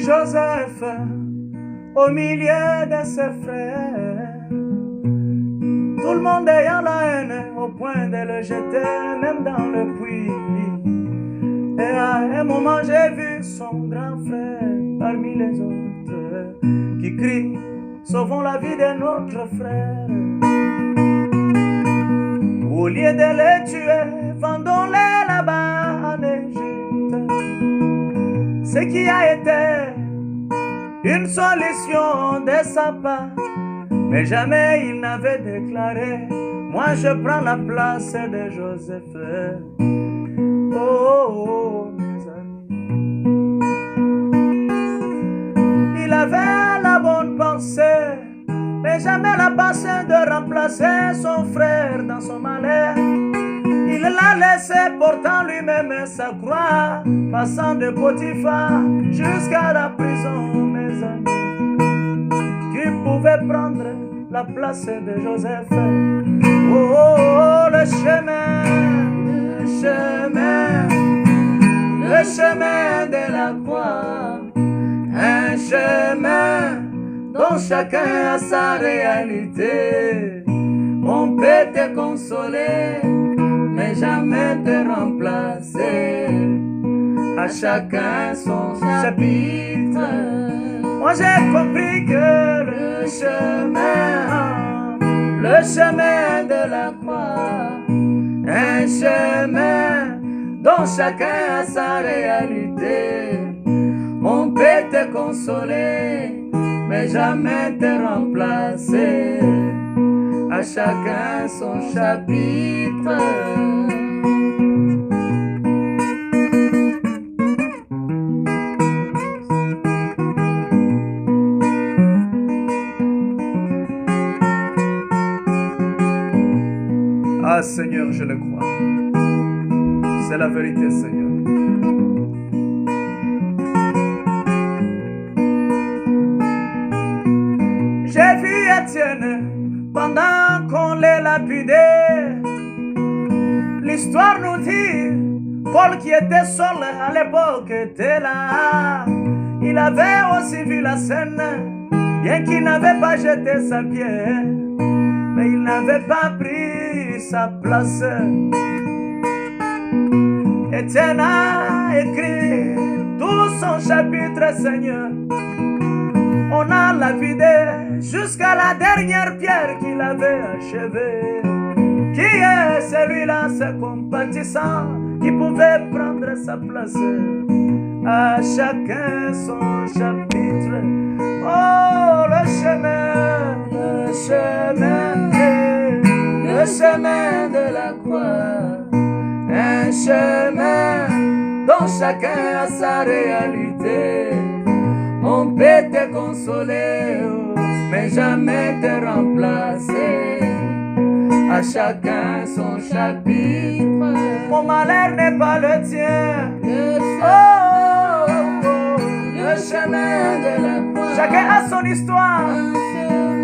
Joseph au milieu de ses frères, tout le monde ayant la haine au point de le jeter même dans le puits. Et à un moment j'ai vu son grand frère parmi les autres qui crie: sauvons la vie de notre frère. Au lieu de les tuer, vendons-les là-bas en Égypte. Ce qui a été une solution de sa part, mais jamais il n'avait déclaré: moi je prends la place de Joseph. Oh, oh, oh, mes amis. Il avait la bonne pensée, mais jamais la pensée de remplacer son frère dans son malheur. Il l'a laissé portant lui-même sa croix, passant de Potiphar jusqu'à la prison, mes amis. Qui pouvait prendre la place de Joseph? Oh, oh, oh, le chemin de la croix, un chemin dont chacun a sa réalité. On peut te consoler, mais jamais te remplacer. À chacun son chapitre. Moi j'ai compris que le chemin de la croix, un chemin dont chacun a sa réalité. On peut te consoler, mais jamais te remplacer. À chacun son chapitre. Ah Seigneur, je le crois. C'est la vérité, Seigneur. J'ai vu Étienne pendant qu'on les lapidait. L'histoire nous dit, Paul qui était seul à l'époque était là. Il avait aussi vu la scène, bien qu'il n'avait pas jeté sa pierre, mais il n'avait pas pris sa place. Étienne a écrit tout son chapitre, Seigneur. On a lapidé jusqu'à la dernière pierre qu'il avait achevée. Qui est celui-là, ce compatissant, qui pouvait prendre sa place? À chacun son chapitre. Oh, le chemin de la croix, un chemin dont chacun a sa réalité. On peut te consoler, mais jamais te remplacer. À chacun son chapitre. Mon malheur n'est pas le tien. Oh, le chemin de la croix. Chacun a son histoire.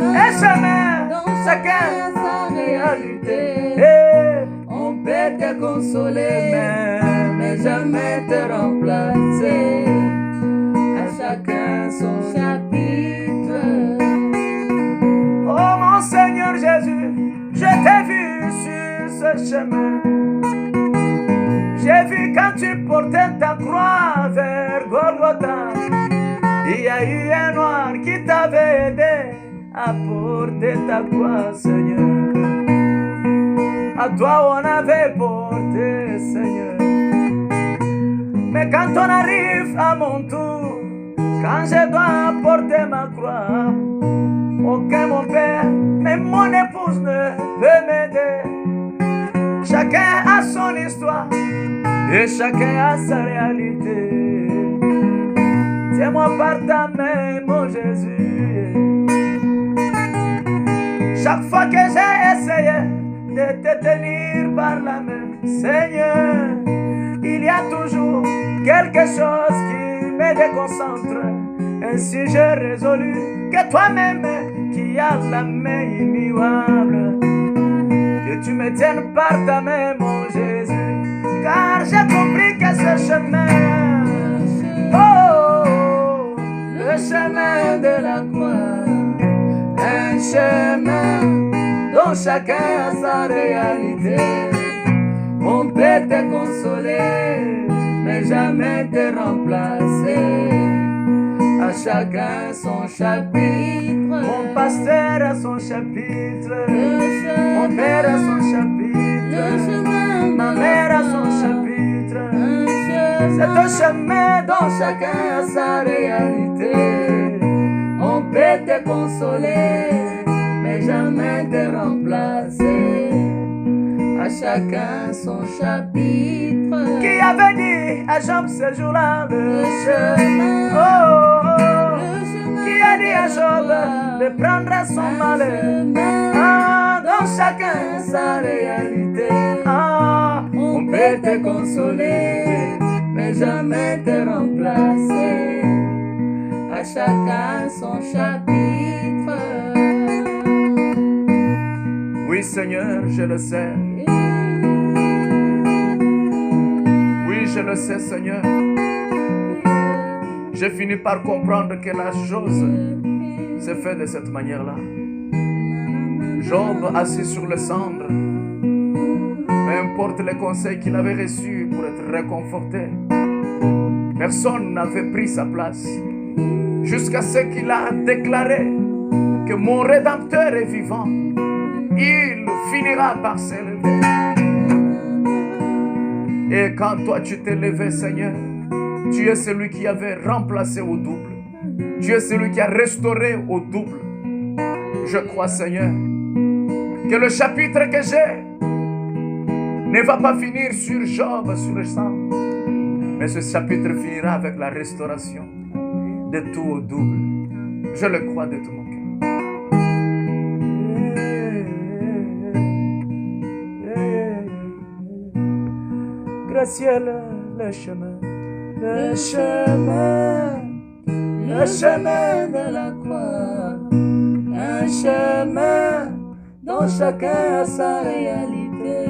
Un chemin, chacun sa réalité. On peut te consoler, mais jamais te remplacer. À chacun son chapitre. Oh mon Seigneur Jésus, je t'ai vu sur ce chemin. J'ai vu quand tu portais ta croix vers Golgotha. Il y a eu un noir qui t'avait aidé à porter ta croix, Seigneur. À toi on avait porté, Seigneur. Mais quand on arrive à mon tour, quand je dois porter ma croix, aucun mon père, même mon épouse ne peut m'aider. Chacun a son histoire et chacun a sa réalité. Tiens-moi par ta main, mon Jésus. Chaque fois que j'ai essayé de te tenir par la main, Seigneur, il y a toujours quelque chose qui me déconcentre. Ainsi j'ai résolu que toi-même, qui as la main immuable, que tu me tiennes par ta main, mon Jésus. Car j'ai compris que ce chemin, oh, chemin de la croix, un chemin dont chacun a sa réalité. On peut te consoler, mais jamais te remplacer. À chacun son chapitre. Mon pasteur a son chapitre. Mon père a son chapitre. Ma mère a son chapitre. C'est un chemin dont chacun a sa réalité. On peut te consoler, mais jamais te remplacer. À chacun son chapitre. Qui avait dit à Job ce jour-là le chemin? Qui a dit à Job de prendre son malheur? Dans chacun sa réalité. On peut te consoler, mais jamais te remplacer. À chacun son chapitre. Oui, Seigneur, je le sais. Oui, je le sais, Seigneur. J'ai fini par comprendre que la chose s'est faite de cette manière-là. Job, assis sur le cendre, peu importe les conseils qu'il avait reçus pour être réconforté, personne n'avait pris sa place. Jusqu'à ce qu'il a déclaré que mon Rédempteur est vivant. Il finira par s'élever. Et quand toi tu t'es levé, Seigneur, tu es celui qui avait remplacé au double. Tu es celui qui a restauré au double. Je crois, Seigneur, que le chapitre que j'ai ne va pas finir sur Job, sur le sang. Mais ce chapitre finira avec la restauration de tout au double. Je le crois de tout mon cœur. Gracieux le chemin, le chemin, le chemin de la croix, un chemin dont chacun a sa réalité.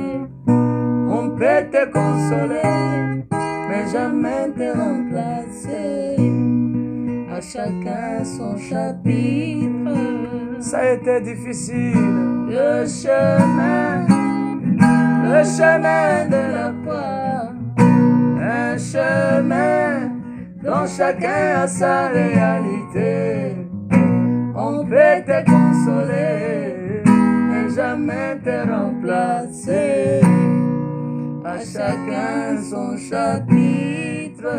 On peut te consoler, mais jamais te remplacer. À chacun son chapitre. Ça a été difficile. Le chemin de la croix, un chemin dont chacun a sa réalité. On peut te consoler, mais jamais te remplacer. À chacun son chapitre.